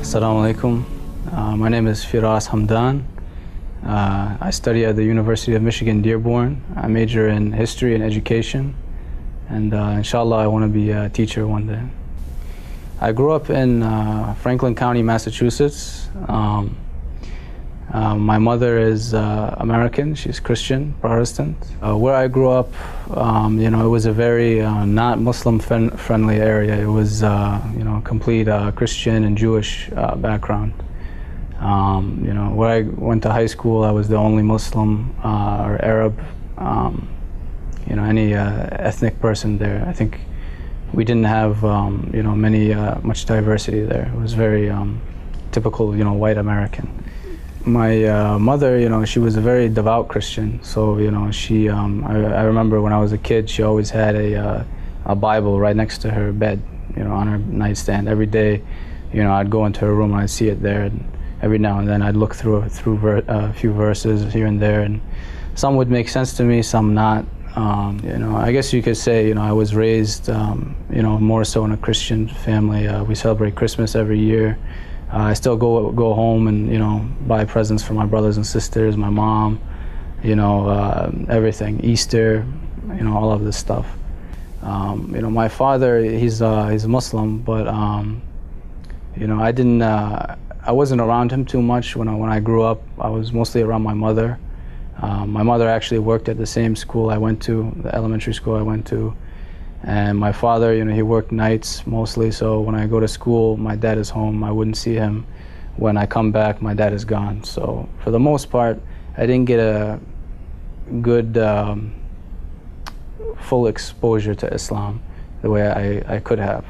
Assalamu alaikum. My name is Firas Hamdan. I study at the University of Michigan, Dearborn. I major in history and education, and inshallah I want to be a teacher one day. I grew up in Franklin County, Massachusetts. My mother is American. She's Christian, Protestant. Where I grew up, it was a very not Muslim friendly area. It was, complete Christian and Jewish background. Where I went to high school, I was the only Muslim or Arab, any ethnic person there. I think we didn't have, much diversity there. It was very typical, white American. My mother, she was a very devout Christian. So, she, I remember when I was a kid, she always had a Bible right next to her bed, on her nightstand. Every day, I'd go into her room and I'd see it there. And every now and then I'd look through a few verses here and there. And some would make sense to me, some not. I guess you could say, I was raised, more so in a Christian family. We celebrate Christmas every year. I still go home and buy presents for my brothers and sisters, my mom, everything, Easter, all of this stuff. My father, he's a Muslim, but I wasn't around him too much when I grew up. I was mostly around my mother. My mother actually worked at the same school I went to, the elementary school I went to. And my father, he worked nights mostly, so when I go to school, my dad is home. I wouldn't see him. When I come back, my dad is gone. So for the most part, I didn't get a good full exposure to Islam the way I could have.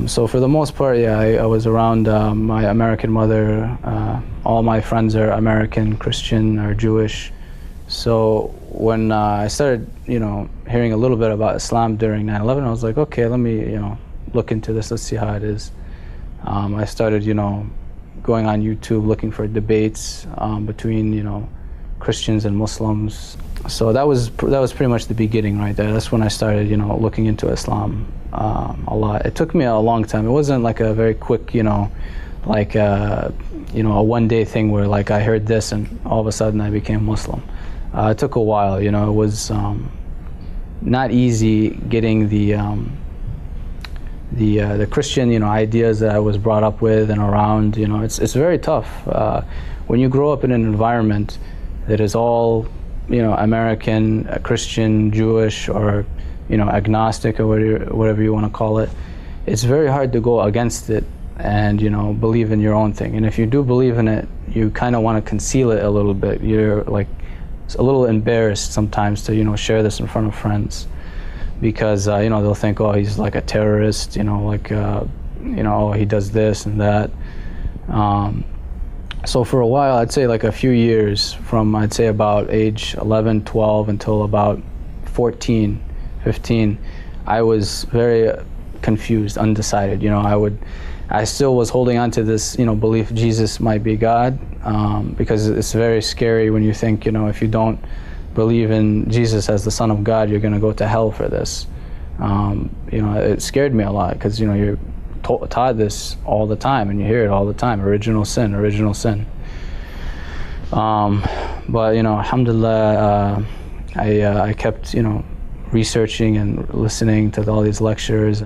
So for the most part, yeah, I was around my American mother. All my friends are American, Christian, or Jewish. So when I started, hearing a little bit about Islam during 9/11, I was like, okay, let me, look into this. Let's see how it is. I started, going on YouTube looking for debates between, Christians and Muslims. So that was pretty much the beginning right there. That's when I started, looking into Islam a lot. It took me a long time. It wasn't like a very quick, a one-day thing where like I heard this and all of a sudden I became Muslim. It took a while, it was not easy getting the Christian, ideas that I was brought up with and around. It's very tough when you grow up in an environment that is all, American, Christian, Jewish, or agnostic, or whatever you want to call it. It's very hard to go against it and believe in your own thing. And if you do believe in it, you kind of want to conceal it a little bit. You're like a little embarrassed sometimes to share this in front of friends, because they'll think, oh, he's like a terrorist, oh, he does this and that. So for a while, I'd say like a few years, from I'd say about age 11, 12 until about 14, 15, I was very confused, undecided. I still was holding on to this, belief Jesus might be God, because it's very scary when you think, if you don't believe in Jesus as the Son of God, you're going to go to hell for this. It scared me a lot, because you're taught this all the time, and you hear it all the time: original sin, original sin. But alhamdulillah, I kept researching and listening to all these lectures.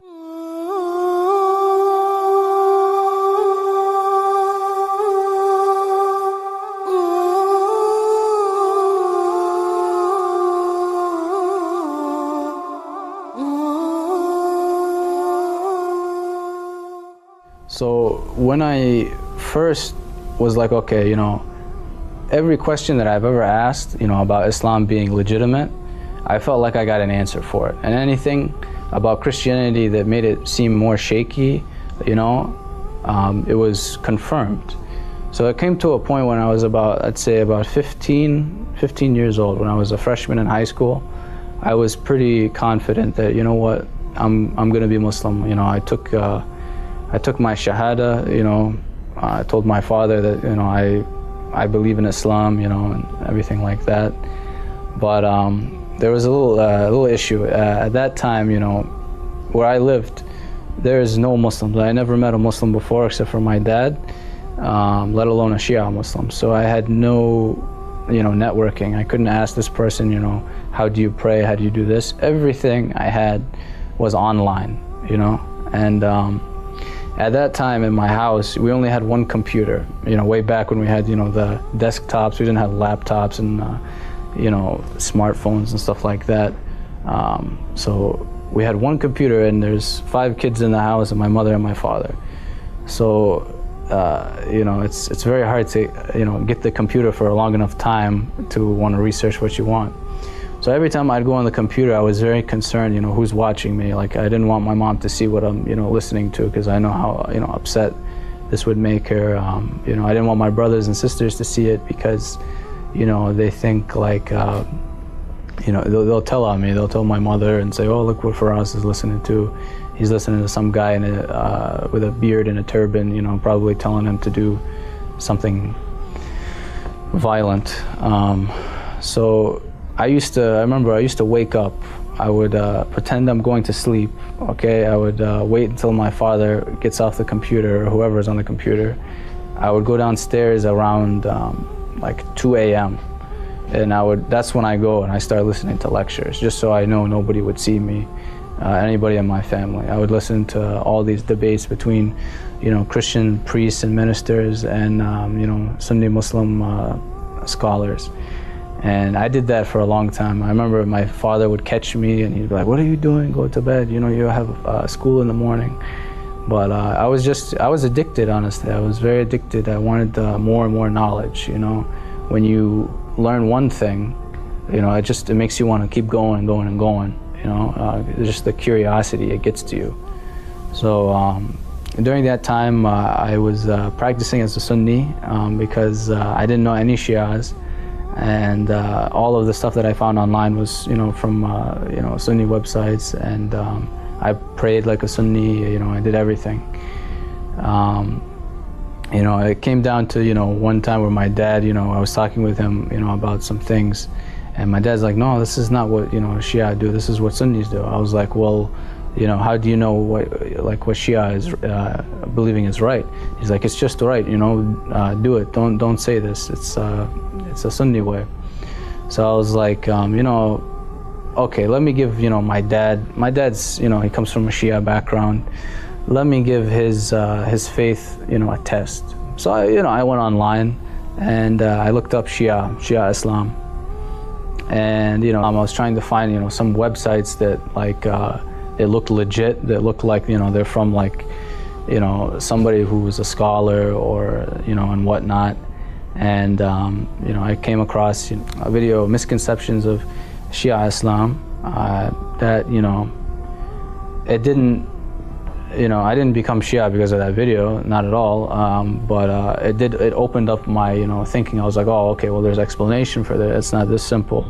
So when I first was like, okay, every question that I've ever asked, about Islam being legitimate, I felt like I got an answer for it. And anything about Christianity that made it seem more shaky, it was confirmed. So it came to a point when I was I'd say about 15 years old, when I was a freshman in high school. I was pretty confident that, I'm going to be Muslim. I took my shahada, I told my father that, I believe in Islam, and everything like that. But there was a little issue. At that time, where I lived, there is no Muslims. I never met a Muslim before except for my dad, let alone a Shia Muslim. So I had no, networking. I couldn't ask this person, how do you pray? How do you do this? Everything I had was online, and at that time in my house, we only had one computer, way back when we had, the desktops. We didn't have laptops and, smartphones and stuff like that. So we had one computer, and there's 5 kids in the house, and my mother and my father. So, it's very hard to, get the computer for a long enough time to want to research what you want. So every time I'd go on the computer, I was very concerned, who's watching me. Like, I didn't want my mom to see what I'm, listening to, because I know how, upset this would make her. I didn't want my brothers and sisters to see it, because, they think like, they'll tell on me. They'll tell my mother and say, oh, look what Faraz is listening to. He's listening to some guy with a beard and a turban, probably telling him to do something violent. So I remember I used to wake up. I would pretend I'm going to sleep, okay? I would wait until my father gets off the computer, or whoever's on the computer. I would go downstairs around like 2 a.m. and that's when I go and I start listening to lectures, just so I know nobody would see me, anybody in my family. I would listen to all these debates between, Christian priests and ministers and, Sunni Muslim scholars. And I did that for a long time. I remember my father would catch me and he'd be like, what are you doing? Go to bed. You have school in the morning. But I was addicted, honestly. I was very addicted. I wanted more and more knowledge, When you learn one thing, it makes you want to keep going and going and going, just the curiosity, it gets to you. So during that time, I was practicing as a Sunni because I didn't know any Shias. And all of the stuff that I found online was, from, Sunni websites, and I prayed like a Sunni, I did everything. It came down to, one time where my dad, I was talking with him, about some things, and my dad's like, no, this is not what, Shia do, this is what Sunnis do. I was like, well, how do you know what Shia is believing is right? He's like, it's just right, do it. Don't say this. It's a Sunni way. So I was like, okay, let me give, my dad's, he comes from a Shia background. Let me give his faith, a test. So I went online and I looked up Shia Islam. And, I was trying to find, some websites that it looked legit, that looked like, they're from somebody who was a scholar or, and whatnot. And, I came across a video, Misconceptions of Shia Islam, that, it didn't, I didn't become Shia because of that video, not at all, but it opened up my, thinking. I was like, oh, okay, well, there's explanation for that. It's not this simple,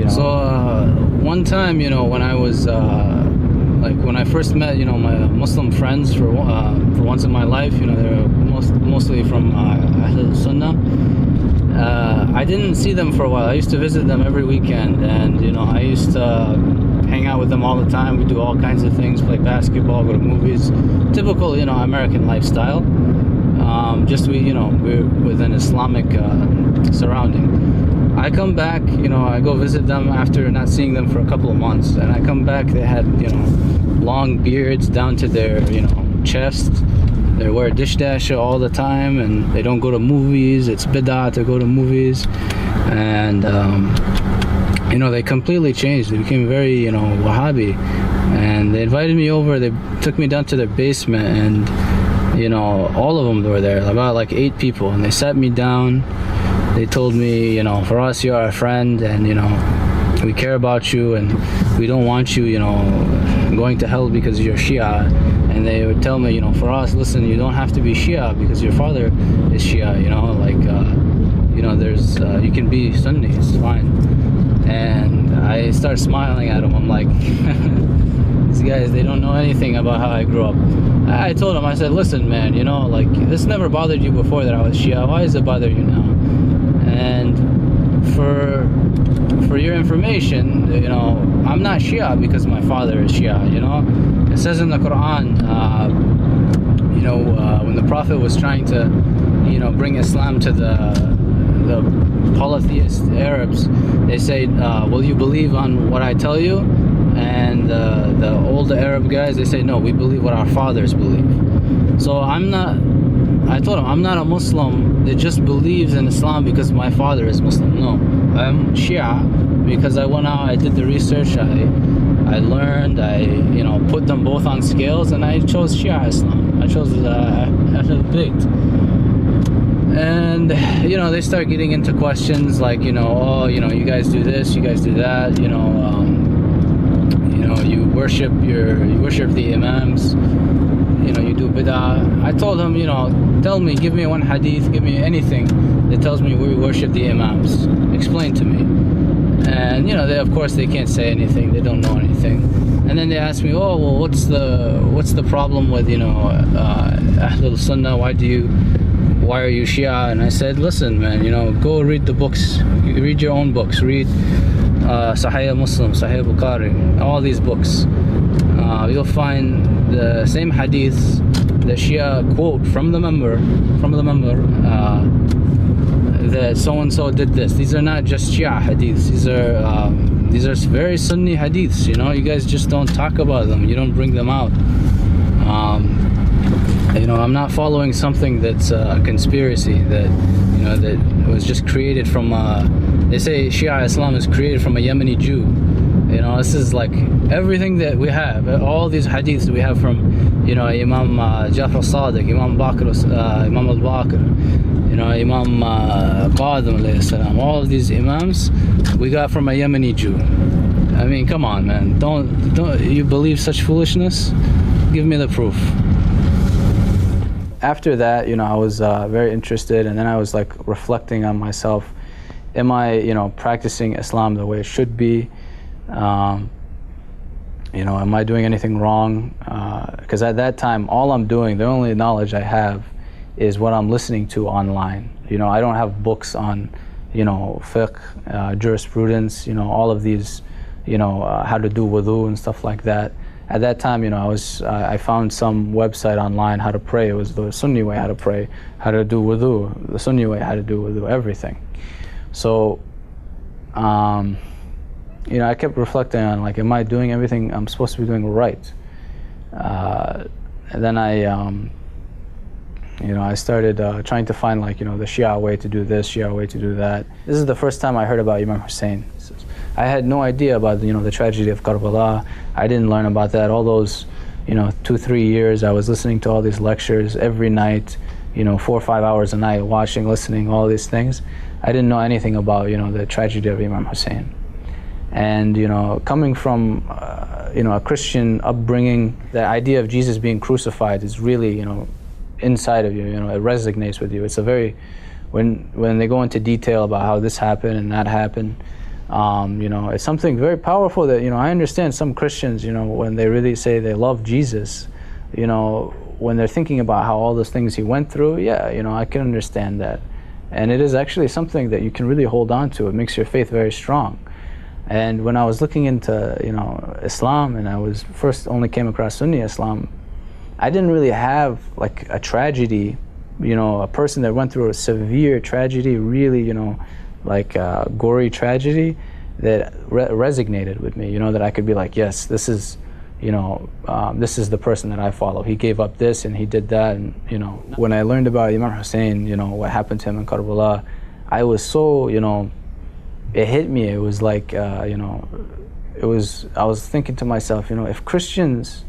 So one time, when I was, when I first met, my Muslim friends for once in my life, they were mostly from Ahl Sunnah. I didn't see them for a while. I used to visit them every weekend, and I used to hang out with them all the time. We do all kinds of things, play basketball, go to movies, typical American lifestyle. We're with an Islamic surrounding. I come back, I go visit them after not seeing them for a couple of months, and I come back, they had long beards down to their chest. They wear dish dasher all the time, and they don't go to movies. It's bid'ah to go to movies, and they completely changed. They became very Wahhabi, and they invited me over. They took me down to their basement, and you know, all of them were there, about like 8 people, and they sat me down. They told me, you know, for us, you're our friend, and, you know, we care about you, and we don't want you, you know, going to hell because you're Shia. And they would tell me, you know, for us, listen, you don't have to be Shia because your father is Shia, you know, like, you know, there's, you can be Sunni, it's fine. And I start smiling at them. I'm like, these guys, they don't know anything about how I grew up. I told them, I said, listen, man, you know, like, this never bothered you before that I was Shia. Why does it bother you now? And for your information, you know, I'm not Shia because my father is Shia, you know. It says in the Quran, you know, when the Prophet was trying to, you know, bring Islam to the polytheist Arabs, they say, will you believe on what I tell you? And the older Arab guys, they say, no, we believe what our fathers believe. So I told him, I'm not a Muslim that just believes in Islam because my father is Muslim. No, I'm Shia because I went out, I did the research, I learned, I, you know, put them both on scales, and I chose Shia Islam. I chose Ahl Bayt. And, you know, they start getting into questions like, you know, oh, you know, you guys do this, you guys do that, you know, you worship the imams, you know, you do bid'ah. I told him, you know, tell me, give me one hadith, give me anything that tells me we worship the imams. Explain to me. And, you know, they, of course, they can't say anything, they don't know anything. And then they ask me, oh, well, what's the problem with, you know, Ahlul Sunnah, why are you Shia? And I said, listen, man, you know, go read the books, read your own books, read Sahih Muslim, Sahih Bukhari, all these books. You'll find the same hadiths that Shia quote from the member, that so-and-so did this. These are not just Shia hadiths, these are very Sunni hadiths, you know. You guys just don't talk about them, you don't bring them out. You know, I'm not following something that's a conspiracy that, you know, that was just created from, they say Shia Islam is created from a Yemeni Jew. You know, this is like everything that we have, all these hadiths we have from, you know, Imam Jafar Sadiq, Imam Imam al-Baqir, you know, Imam Qadim alayhi salam, all of these imams we got from a Yemeni Jew. I mean, come on, man, don't you believe such foolishness? Give me the proof. After that, you know, I was very interested, and then I was like reflecting on myself. Am I, you know, practicing Islam the way it should be? You know, am I doing anything wrong? Because at that time, all I'm doing, the only knowledge I have is what I'm listening to online. You know, I don't have books on, you know, fiqh, jurisprudence, you know, all of these, you know, how to do wudu and stuff like that. At that time, you know, I found some website online how to pray. It was the Sunni way how to pray, how to do wudu, the Sunni way how to do wudu, everything. So, you know, I kept reflecting on, like, am I doing everything I'm supposed to be doing right? And then I, you know, I started trying to find, like, you know, the Shia way to do this, Shia way to do that. This is the first time I heard about Imam Hussein. I had no idea about, you know, the tragedy of Karbala. I didn't learn about that. All those, you know, 2-3 years, I was listening to all these lectures every night, you know, 4 or 5 hours a night, watching, listening, all these things. I didn't know anything about, you know, the tragedy of Imam Hussein. And, you know, coming from, you know, a Christian upbringing, the idea of Jesus being crucified is really, you know, inside of you, you know, it resonates with you. It's a very, when they go into detail about how this happened and that happened, you know, it's something very powerful that, you know, I understand some Christians, you know, when they really say they love Jesus, you know, when they're thinking about how all those things he went through, yeah, you know, I can understand that. And it is actually something that you can really hold on to. It makes your faith very strong. And when I was looking into, you know, Islam, and I was first only came across Sunni Islam, I didn't really have like a tragedy, you know, a person that went through a severe tragedy, really, you know, like a gory tragedy that resonated with me, you know, that I could be like, yes, this is, you know, this is the person that I follow. He gave up this and he did that. And, you know, when I learned about Imam Hussein, you know, what happened to him in Karbala, I was so, you know, it hit me. It was like, you know, I was thinking to myself, you know, if Christians,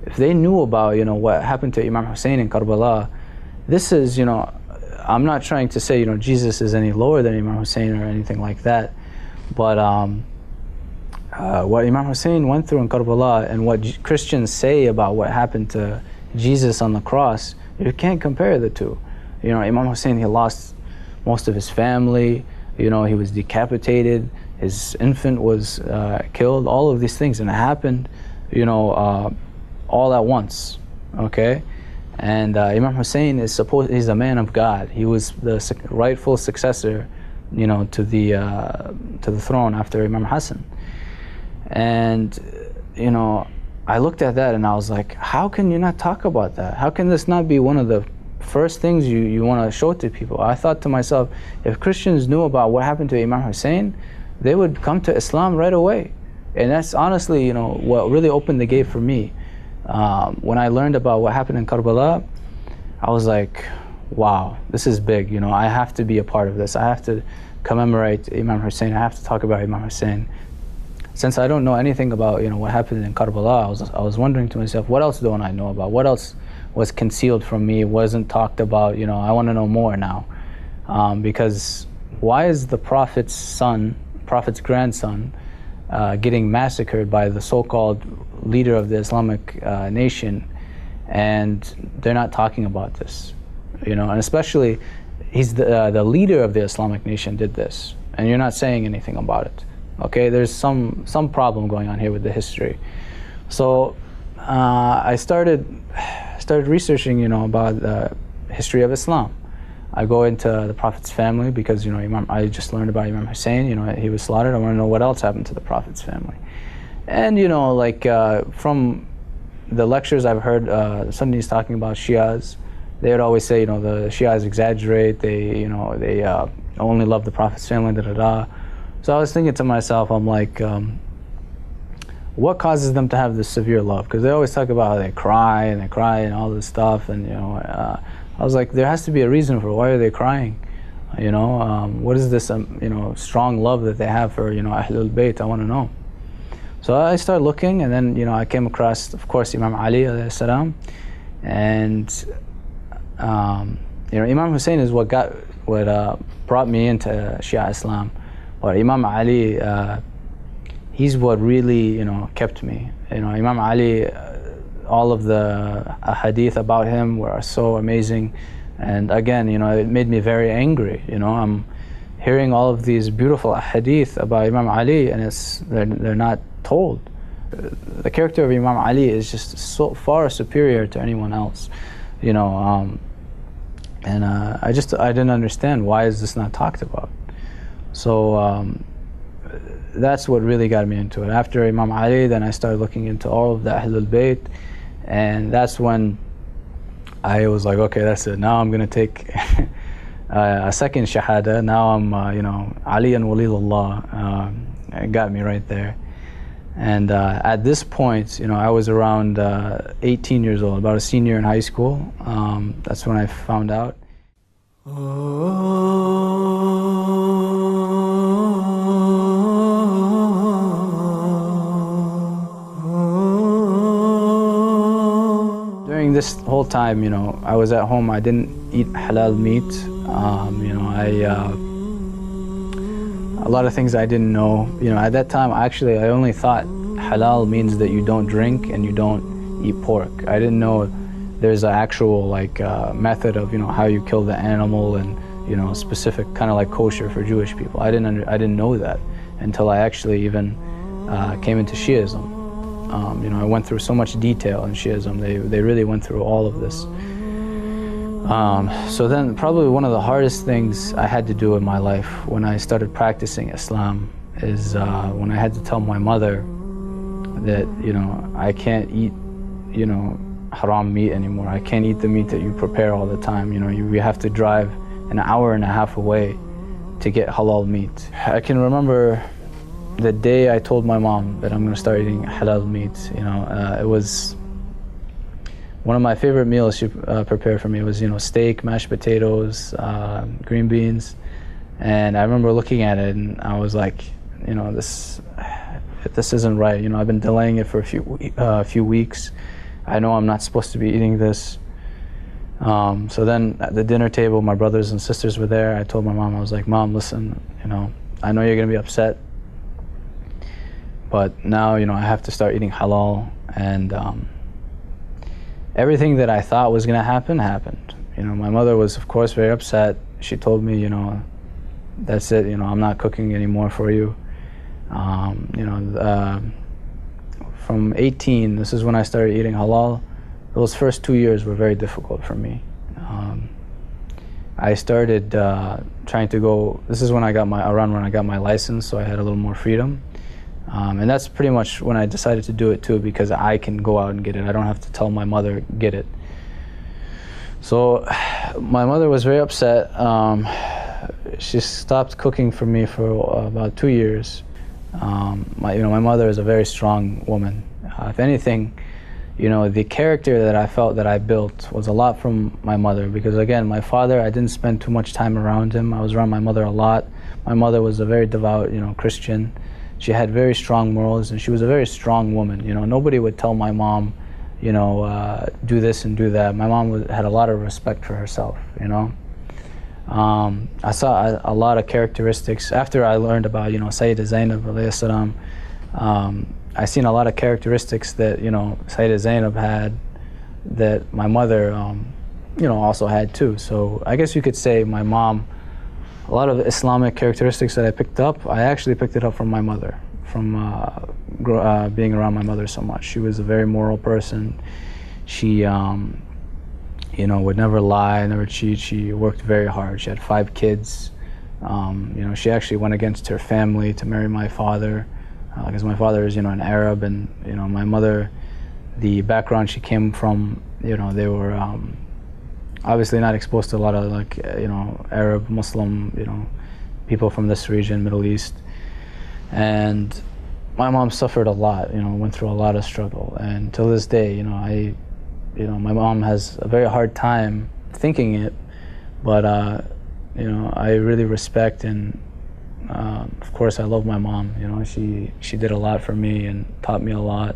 if they knew about, you know, what happened to Imam Hussein in Karbala, this is, you know, I'm not trying to say, you know, Jesus is any lower than Imam Hussein or anything like that, but what Imam Hussein went through in Karbala and what Christians say about what happened to Jesus on the cross, you can't compare the two. You know, Imam Hussein, he lost most of his family, you know, he was decapitated, his infant was killed, all of these things, and it happened, you know, all at once, okay? And Imam Hussein is he's a man of God. He was the rightful successor, you know, to the throne after Imam Hassan. And, you know, I looked at that and I was like, how can you not talk about that? How can this not be one of the first things you want to show to people? I thought to myself, if Christians knew about what happened to Imam Hussein, they would come to Islam right away. And that's honestly, you know, what really opened the gate for me. When I learned about what happened in Karbala, I was like, wow, this is big. You know, I have to be a part of this. I have to commemorate Imam Hussein. I have to talk about Imam Hussein. Since I don't know anything about, you know, what happened in Karbala, I was wondering to myself, what else don't I know about? What else was concealed from me, wasn't talked about? You know, I want to know more now. Because why is the Prophet's grandson, getting massacred by the so-called leader of the Islamic nation, and they're not talking about this, you know? And especially, he's the leader of the Islamic nation did this, and you're not saying anything about it. Okay, there's some problem going on here with the history. So I started researching, you know, about the history of Islam. I go into the Prophet's family because, you know, I just learned about Imam Hussein, you know, he was slaughtered. I want to know what else happened to the Prophet's family. And, you know, like from the lectures I've heard Sunnis talking about Shias, they would always say, you know, the Shias exaggerate, they only love the Prophet's family, da-da-da. So I was thinking to myself, I'm like, what causes them to have this severe love? Because they always talk about how they cry and all this stuff, and, you know, I was like, there has to be a reason for why are they crying, you know? What is this, you know, strong love that they have for, you know, Ahlul Bayt? I want to know. So I started looking, and then, you know, I came across, of course, Imam Ali alayhi salam, and you know, Imam Hussein is what brought me into Shia Islam. But Imam Ali, he's what really, you know, kept me. You know, Imam Ali, all of the hadith about him were so amazing, and again, you know, it made me very angry. You know, I'm hearing all of these beautiful hadith about Imam Ali, and they're not told. The character of Imam Ali is just so far superior to anyone else. You know, and I didn't understand, why is this not talked about? So that's what really got me into it. After Imam Ali, then I started looking into all of the Ahlul Bayt, and that's when I was like, okay, that's it. Now I'm going to take a second Shahada. Now I'm, you know, Ali and Waliyullah. It got me right there. And at this point, you know, I was around 18 years old, about a senior in high school. That's when I found out. During this whole time, you know, I was at home. I didn't eat halal meat. You know, a lot of things I didn't know. You know, at that time, actually, I only thought halal means that you don't drink and you don't eat pork. I didn't know there's an actual like method of, you know, how you kill the animal, and, you know, specific kind of like kosher for Jewish people. I didn't know that until I actually even came into Shiism. You know, I went through so much detail in Shiism. They really went through all of this. So then probably one of the hardest things I had to do in my life when I started practicing Islam is when I had to tell my mother that, you know, I can't eat, you know, haram meat anymore. I can't eat the meat that you prepare all the time. You know, you have to drive an hour and a half away to get halal meat. I can remember the day I told my mom that I'm going to start eating halal meat. You know, it was one of my favorite meals she prepared for me. It was, you know, steak, mashed potatoes, green beans, and I remember looking at it and I was like, you know, this isn't right. You know, I've been delaying it for a few weeks, I know I'm not supposed to be eating this. So then at the dinner table, my brothers and sisters were there. I told my mom, I was like, Mom, listen, I know you're gonna be upset, but now, I have to start eating halal. And everything that I thought was gonna happen, happened. My mother was, of course, very upset. She told me, that's it, I'm not cooking anymore for you. From 18, this is when I started eating halal. Those first 2 years were very difficult for me. I started trying to go, this is when I got my license, so I had a little more freedom. And that's pretty much when I decided to do it too, because I can go out and get it. I don't have to tell my mother, get it. So my mother was very upset. She stopped cooking for me for about 2 years. My mother is a very strong woman. If anything, the character that I felt that I built was a lot from my mother, because again, my father, I didn't spend too much time around him. I was around my mother a lot. My mother was a very devout, Christian. She had very strong morals, and she was a very strong woman. Nobody would tell my mom, do this and do that. My mom had a lot of respect for herself, I saw a lot of characteristics. After I learned about, Sayyida Zainab alayhi salam, I seen a lot of characteristics that, Sayyida Zainab had that my mother, also had too. So I guess you could say my mom, a lot of Islamic characteristics that I picked up, I actually picked it up from my mother, from being around my mother so much. She was a very moral person. She, would never lie, never cheat. She worked very hard. She had 5 kids. She actually went against her family to marry my father, because my father is, an Arab, and my mother, the background she came from, they were obviously not exposed to a lot of Arab, Muslim, people from this region, Middle East. And my mom suffered a lot, went through a lot of struggle. And till this day, my mom has a very hard time thinking it, but I really respect and of course I love my mom. She did a lot for me and taught me a lot.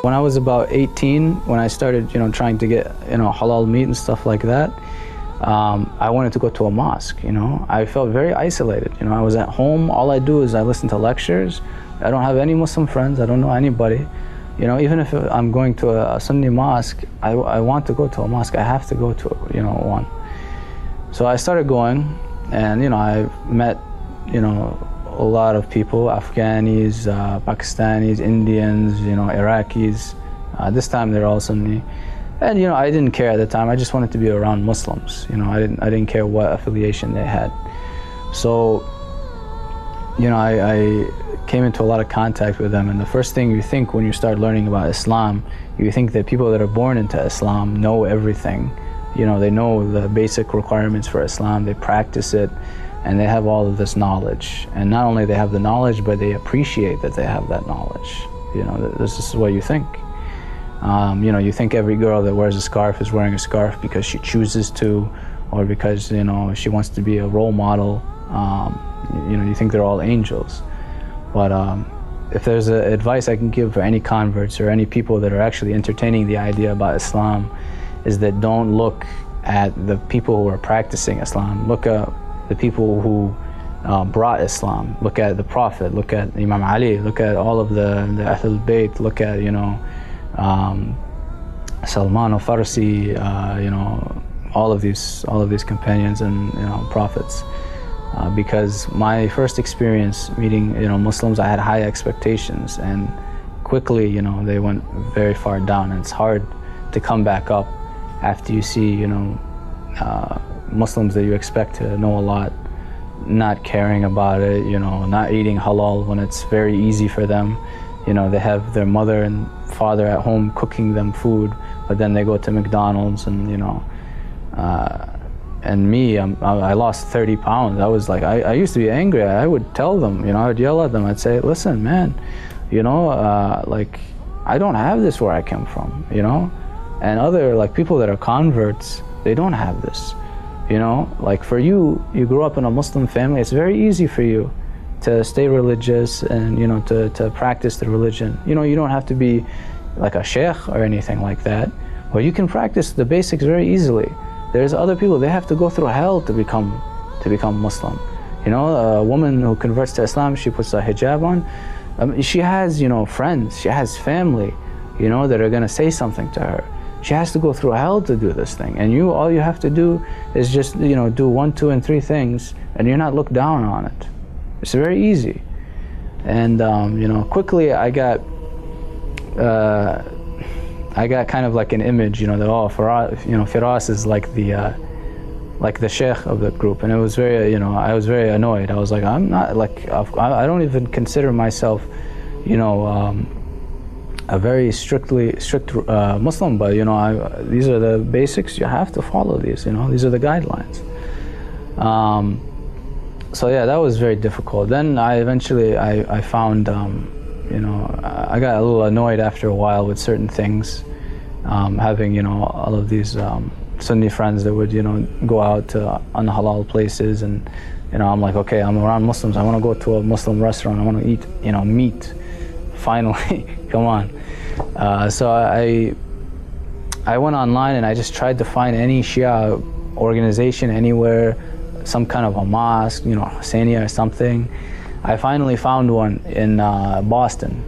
When I was about 18, when I started trying to get halal meat and stuff like that, I wanted to go to a mosque. I felt very isolated. I was at home. All I do is I listen to lectures. I don't have any Muslim friends. I don't know anybody. Even if I'm going to a Sunni mosque, I want to go to a mosque. I have to go to one. So I started going, and I met a lot of people: Afghanis, Pakistanis, Indians, Iraqis. This time they're all Sunni. And I didn't care at the time. I just wanted to be around Muslims. I didn't care what affiliation they had. So I came into a lot of contact with them, and the first thing you think when you start learning about Islam, you think that people that are born into Islam know everything. They know the basic requirements for Islam, they practice it, and they have all of this knowledge. And not only they have the knowledge, but they appreciate that they have that knowledge. This is what you think. You think every girl that wears a scarf is wearing a scarf because she chooses to, or because she wants to be a role model. You think they're all angels. But if there's advice I can give for any converts or any people that are actually entertaining the idea about Islam, is that don't look at the people who are practicing Islam. Look at the people who brought Islam. Look at the Prophet. Look at Imam Ali. Look at all of the Ahlul Bayt. Look at Salman al-Farsi, all of these companions and prophets. Because my first experience meeting Muslims, I had high expectations, and quickly they went very far down, and it's hard to come back up after you see Muslims that you expect to know a lot not caring about it, not eating halal when it's very easy for them. They have their mother and father at home cooking them food, but then they go to McDonald's and and me, I lost 30 pounds. I was like, I used to be angry. I would tell them, I would yell at them. I'd say, listen, man, like, I don't have this where I come from, and other people that are converts, they don't have this, like for you grew up in a Muslim family. It's very easy for you, to stay religious and, you know, to practice the religion. You know, you don't have to be like a sheikh or anything like that, but you can practice the basics very easily. There's other people, they have to go through hell to become Muslim. You know, a woman who converts to Islam, she puts a hijab on. She has, you know, friends, she has family, you know, that are going to say something to her. She has to go through hell to do this thing, and all you have to do is just, you know, do 1, 2, and 3 things, and you're not looked down on it. It's very easy. And you know, quickly I got kind of like an image, you know, that Firas is like the sheikh of the group, and it was very, you know, I was very annoyed. I was like, I'm not like, I don't even consider myself, you know, a very strict Muslim, but you know, these are the basics. You have to follow these. You know, these are the guidelines. So yeah, that was very difficult. Then I eventually found, you know, I got a little annoyed after a while with certain things, having, you know, all of these Sunni friends that would, you know, go out to unhalal places, and, you know, I'm like, okay, I'm around Muslims. I want to go to a Muslim restaurant. I want to eat, you know, meat. Finally, come on. So I went online and I just tried to find any Shia organization anywhere, some kind of a mosque, you know, Husseiniya or something. I finally found one in Boston,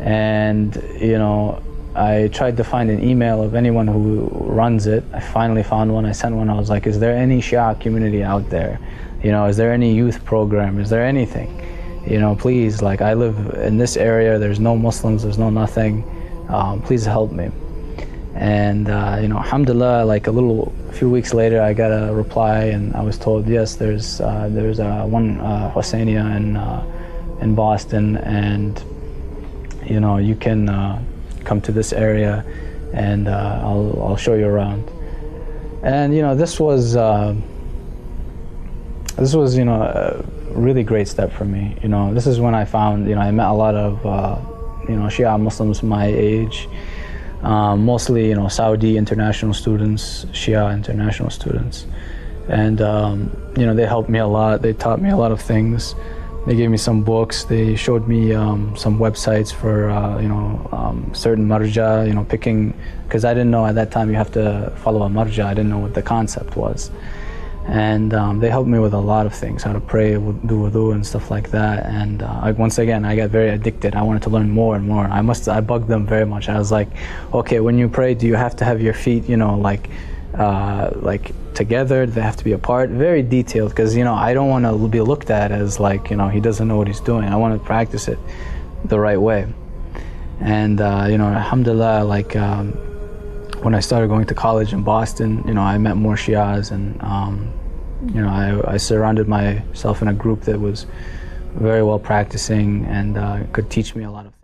and, you know, I tried to find an email of anyone who runs it. I finally found one. I sent one. I was like, is there any Shia community out there? You know, is there any youth program? Is there anything? You know, please, like, I live in this area, there's no Muslims, there's no nothing, please help me. And you know, alhamdulillah, like a few weeks later, I got a reply, and I was told, yes, there's one Husseiniya in Boston, and, you know, you can come to this area, and I'll show you around. And, you know, this was you know, a really great step for me. You know, this is when I found, you know, I met a lot of you know, Shia Muslims my age, mostly, you know, Saudi international students, Shia international students, and you know, they helped me a lot. They taught me a lot of things. They gave me some books. They showed me some websites for you know, certain marja, you know, picking, because I didn't know at that time you have to follow a marja. I didn't know what the concept was. And they helped me with a lot of things, how to pray, do wudu and stuff like that. And once again, I got very addicted. I wanted to learn more and more. I bugged them very much. I was like, okay, when you pray, do you have to have your feet, you know, like together? Do they have to be apart? Very detailed, because, you know, I don't want to be looked at as like, you know, he doesn't know what he's doing. I want to practice it the right way. And you know, alhamdulillah, like when I started going to college in Boston, you know, I met more Shias, and you know, I surrounded myself in a group that was very well practicing and could teach me a lot of things.